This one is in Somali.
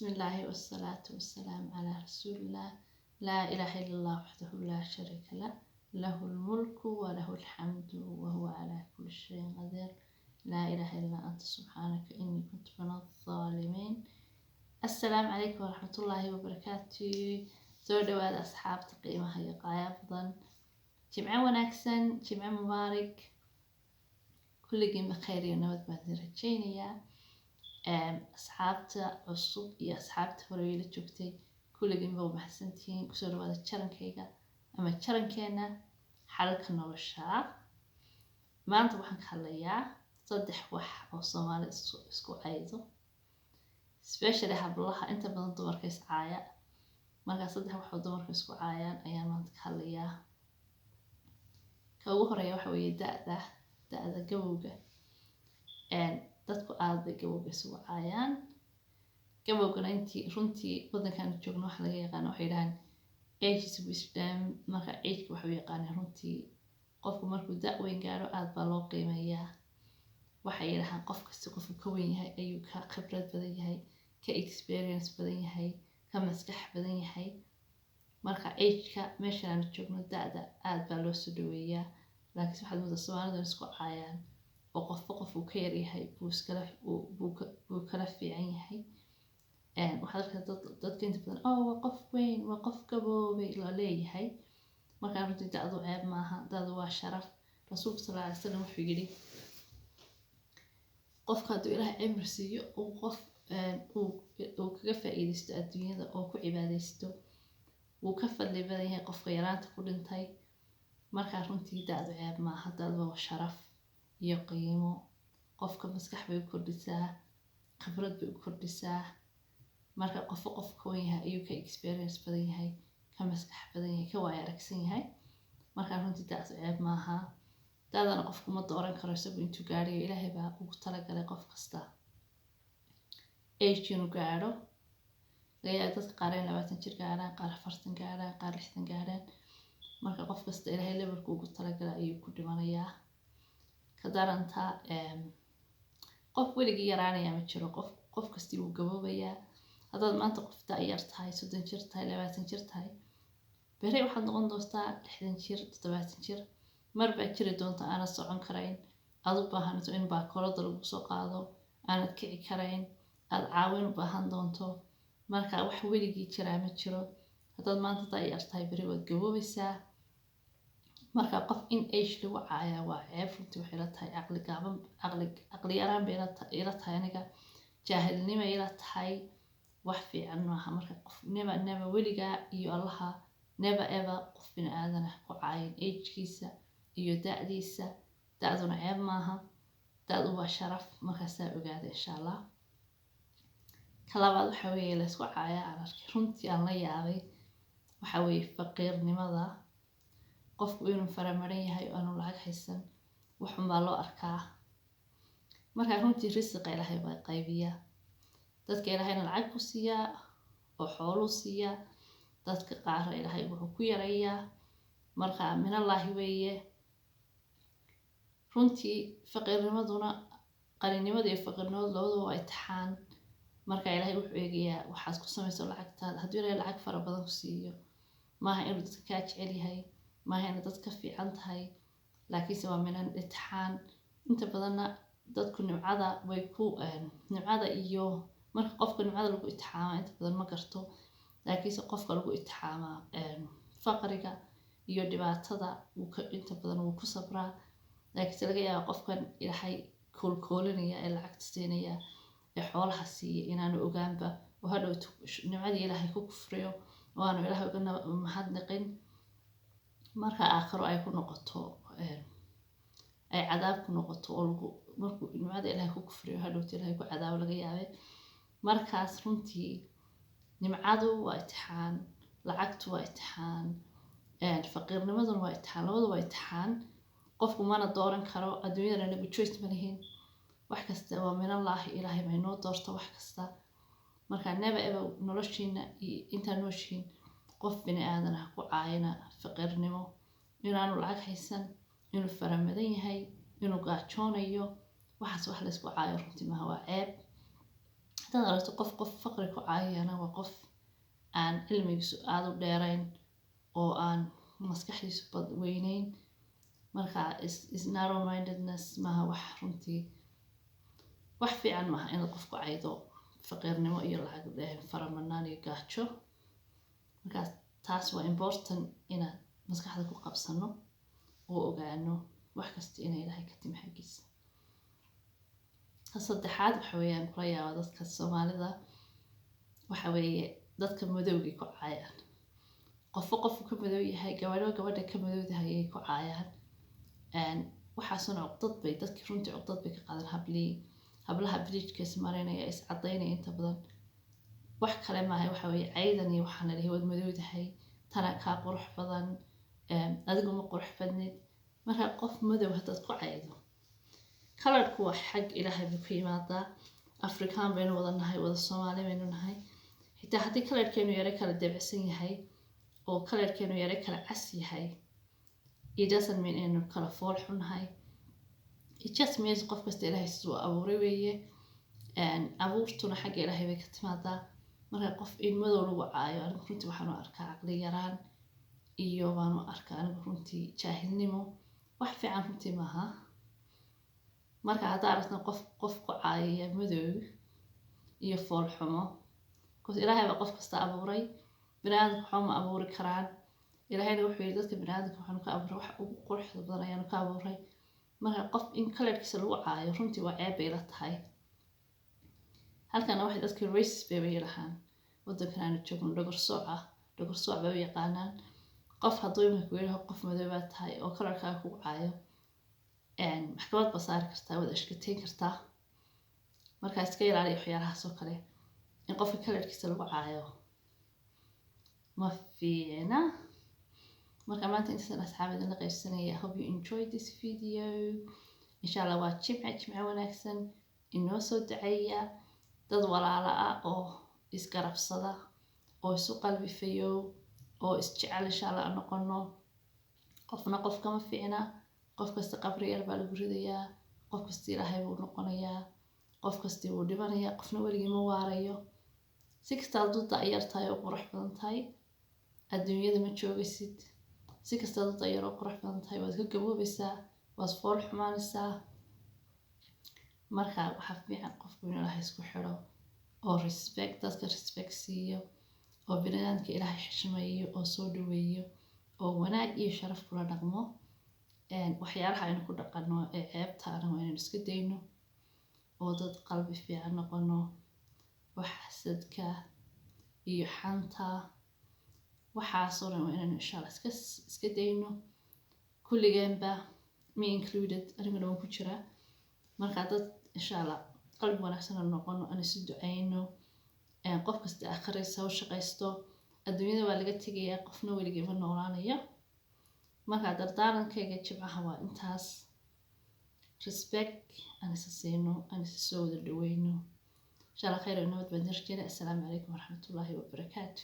بسم الله والصلاة والسلام على رسول الله لا إله إلا الله وحده لا شريك له له الملك وله الحمد وهو على كل شيء قدير لا إله إلا أنت سبحانك إني كنت من الظالمين. السلام عليكم ورحمة الله وبركاته. سو دواad أصحaabta qiimaha iyo qaaya badan, jimco wanaagsan, jimco mubaarak, kulligiinba khayr iyo nabad baan idin rajaynayaa. Asxaabta cusub iyo asxaabta hore ila joogtay kulligiinba waa mahadsantihiin. kusoo dhawaada jarankayga ama jarankeena xalka nolosha. Maanta waxaan ka hadlayaa 3 wax oo Soomaali isku caydo, especially hablaha inta badan dumarka is caaya. Marka 3 wax oo dumarka isku caayaan ayaan maanta ka hadlayaa. Ka ugu horeeya waxa weeye da'da gabowga. Dadku aad bay gabowga isugu caayaan. Gabowgana intii runtii wadankan joogno waxa laga yaqaan waxay yiraahdaan age is wisdom. Marka age waxa uu yaqaan runtii qofku markuu da' weyn gaaro aad baa loo qiimeeyaa. Waxay yiraahdaan qof kasta qofku ka weyn yahay ayuu ka khibrad badan yahay, ka experience badan yahay, ka maskax badan yahay. Marka age-ka meesha aan joogno da'da aad baa loo soo dhaweeyaa. Laakiin waxaad moodaa Soomaalidu isku caayaan oo qof uu ka yar yahay buu kala fiican yahay. Waxaad arkaysaa dadka inta badan waa qof weyn, waa qof gaboobay la leeyahay. Marka runtii da'du ceeb maaha, da'du waa sharaf. Rasuulku sallallahu alayhi wasallam wuxuu yiri qofka hadduu Ilaahay cimri siiyo uu kaga faa'iideysto adduunyada oo ku cibaadeysto wuu ka fadli badan yahay qofka yaraanta ku dhintay. Marka runtii da'du ceeb maaha, da'du waa sharaf iyo qiimo. Qofka maskax bay u kordhisaa, khibrad bay u kordhisaa. Marka qof ka weyn yahay ayuu ka experience badan yahay, ka maskax badan yahay, ka waaya aragsan yahay. Marka runtii da'du ceeb maaha. Da'dana qofku ma dooran karo isagu intuu gaadhayo. Ilaahay baa ugu talagalay qof kasta age inuu gaadho. Laga yaabaa dadka qaar 20 jir gaaraan, qaar 40 gaaraan, qaar 60 gaaraan. Marka qof kasta Ilaahay levelku ugu talagalay ayuu ku dhimanayaa. Ka daranta qof weligii yaraanaya ma jiro. Qof kasta wuu gaboobayaa. Haddaad maanta qof da' yar tahay, 30 jir tahay, 20 jir tahay, beri waxaad noqon doontaa 60 jir, 70 jir. Mar baa jiri doonta aanad socon karayn, aad u baahanto in baakoolada lagu soo qaado, aanad kici karayn, aad caawin u baahan doonto. Marka wax weligii jiraa ma jiro. Haddaad maanta da' yar tahay beri waad gaboobaysaa. Marka qof in age lagu caaya waa ceeb. Runtii waxay la tahay caqli yaraan bay ila tahay aniga, jaahilnimo ila tahay, wax fiican maaha. Marka qof never weligaa iyo Allaha never ever qof bini aadan ah ku caayin age-kiisa iyo da'diisa. Da'duna ceeb maaha, da'du waa sharaf. Markaasaa ogaada insha Allah. Ka labaad waxa weeye la isku caaya aan arkay runtii aan la yaabay waxa weeye faqiirnimada. Qofku inuu faramaran yahay oo aanu lacag haysan waxun baa loo arkaa. Marka runtii risiqa Ilaahay baa qaybiya. Dadka Ilaahayna lacag ku siiyaa oo xoolo siiyaa, dadka qaar Ilaahay wuxuu ku yareeyaa. Marka min Allahi weeye. Runtii faqiirnimaduna qalinimada iyo faqiirnimadu labadaba waa imtixaan. Marka Ilaahay wuxuu eegayaa waxaad ku samayso lacagtaada. Haddii Ilaahay lacag fara badan ku siiyo maaha inuu dadka kaa jecel yahay, maaha inuu dadka fiican tahay, laakiinse waa min imtixaan. Inta badanna dadku nimcada iyo marka qofka nimcada lagu imtixaamo inta badan ma garto, laakiinse qofka lagu imtixaama faqriga iyo dhibaatada inta badan wuu ku sabraa. laakiinse laga yaabaa qofkan Ilaahay koolkoolinaya ee lacagta siinaya ee xoolaha siiya inaanu ogaanba oo hadhow nimcadii Ilaahay ku kufriyo oo aanu Ilaahay uga mahadnaqin. Marka aakhiro ay ku noqoto ay cadaab ku noqoto oo markuu nimcada Ilaahay ku kufriyo hadhow Ilaahay ku cadaabo laga yaabay. Markaas runtii nimcadu waa imtixaan, lacagtu waa imtixaan, faqiirnimaduna waa imtixaan. Labadu waa imtixaan. Qofku mana dooran karo. Adduunyada laba choice ma lihin. Wax kasta waa min Allahi. Ilaahay bay noo doorto wax kasta. Marka never ever noloshiina inta nooshiin qof bini aadan ah ku caayina faqiirnimo, inaanu lacag haysan, inuu faramadan yahay, inuu gaajoonayo. waxaas wax la isku caayo runtii maaha, waa ceeb. haddaad aragto qof faqri ku caayana waa qof aan cilmigiisu aada u dheerayn oo aan maskaxdiisu bad weyneyn. marka is narrow mindedness maaha wax runtii wax fiican maaha inaad qofku caydo faqiirnimo iyo lacag faramanaan iyo gaajo. markaas taas waa important inaad maskaxda ku qabsano oo ogaano wax kasta inay ilaahay ka timi xaggiisa. saddexaad waxa weeyaan kula yaaba dadka Soomaalida waxa weeye dadka madowgii ku caayaan. qofku ka madow yahay, gabadha ka madowdahay ay ku caayaan. waxaasuna cuqdad bay dadkii runtii cuqdad bay ka qaadan hablaha bridge-ka ismarinaya is cadaynaya inta badan wax kale maaha. waxa weeye caydan iyo waxaan leeyahay wad madowdahay, tana kaa qurux badan, adigu ma qurux badnid. marka qof madow haddaad ku caydo, kalarku waa xag ilaahay buu ka yimaadaa. Afrikaan baynu wada nahay, wada Soomaali baynu nahay. xitaa haddii kalarkeenu yara kala dabacsan yahay oo kalarkeenu yara kala cas yahay, it doesn't mean inaynu kala fool xunahay. It just means qof kasta ilaahay siduu abuuray weeye. abuurtuna xagga ilaahay bay ka timaadaa. marka qof in madow lagu caayo anigu runtii waxaan u arkaa caqli yaraan iyo waan u arkaa anigu runtii jaahilnimo. wax fiican runtii maaha. marka haddaad aragto qof ku caayaya madow iyo fool xumo, because ilaahay baa qof kasta abuuray, bini'aadamku waxba ma abuuri karaan. ilaahayna wuxuu yidhi dadka bini'aadamka waxaanu ka abuuray wax ugu quruxda badan ayaanu ka abuuray. marka qof in kalarkiisa lagu caayo runtii waa ceeb bay la tahay. halkana waxay dadkii racist bay yidhahaan waddankan aanu joogno dhogor sooc bay u yaqaanaan. qof hadduu imika ku yidhaho qof madow baa tahay oo kalarkaaga kugu caayo, maxkamad baa saari kartaa, waad ashkateyn kartaa. markaa iska ilaaliya waxyaalahaas oo kale in qofka kalarkiisa lagu caayo ma fiicna. marka maanta intaasaan asxaabada la qaybsanaya. hope you enjoyed this video. inshallah waa jimce wanaagsan. inoo soo duceeya dad walaala ah oo isgarabsada oo isu qalbi fayow oo isjecel inshallah aan noqono. qofna qof kama fiicna. qof kasta qabri yar baa lagu ridayaa. qof kasta ilaahay buu noqonayaa. qof kasta wuu dhimanayaa. qofna weligii ma waarayo. si kasta aad u da'yar tahay oo qurux badan tahay, adduunyada ma joogaysid. si kasta aad u da'yar oo qurux badan tahay, waad ka gaboobaysaa, waad fool xumaanaysaa. marka waxaa fiican qofku inuu ilaahay isku xidho oo dadka respect siiyo oo bini'aadamka ilaahay xishmeeyo oo soo dhaweeyo oo wanaag iyo sharaf kula dhaqmo. waxyaalaha aynu ku dhaqanno ee ceebta ana waa inaynu iska dayno oo dad qalbi fiican noqono. wax xasadka iyo xanta waxaasoo dhan waa inaynu inshallah iska dayno kulligeenba, me included, aniguna waan ku jiraa. marka dad inshallah qalbi wanaagsan aan noqono, aan isu ducayno. qof kasta akhriisa u shaqaysto. adduunyada waa laga tegayaa, qofna weligii ma noolaanayo. marka dardaarankayga jimcaha waa intaas. respect aan isa siino, aan isa soo wada dhaweyno. inshallah khayr iyo nabad baan jirkeena. assalaamu calaykum waraxmatullaahi wabarakaatu.